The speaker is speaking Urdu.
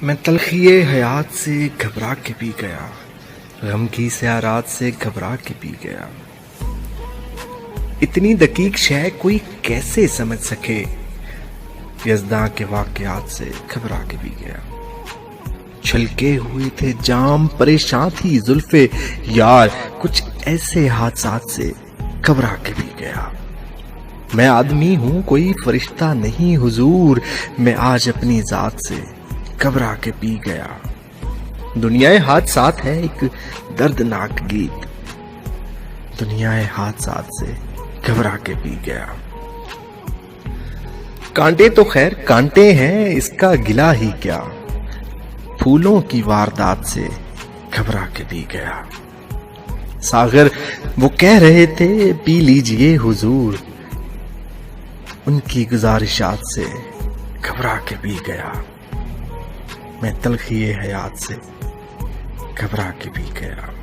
میں تلخی حیات سے گھبرا کے پی گیا، غم کی سیارات سے گھبرا کے پی گیا۔ اتنی دقیق شے کوئی کیسے سمجھ سکے، یزداں کے واقعات سے گھبرا کے پی گیا۔ چھلکے ہوئے تھے جام، پریشان تھی زلفے یار، کچھ ایسے حادثات سے گھبرا کے پی گیا۔ میں آدمی ہوں کوئی فرشتہ نہیں حضور، میں آج اپنی ذات سے گھبرا کے پی گیا۔ دنیا حادثات ہے ایک دردناک گیت، دنیا حادثات سے گھبرا کے پی گیا۔ کانٹے تو خیر کانٹے ہیں، اس کا گلہ ہی کیا، پھولوں کی واردات سے گھبرا کے پی گیا۔ ساغر وہ کہہ رہے تھے پی لیجئے حضور، ان کی گزارشات سے گھبرا کے پی گیا۔ میں تلخی حیات سے گھبرا کے پی گیا۔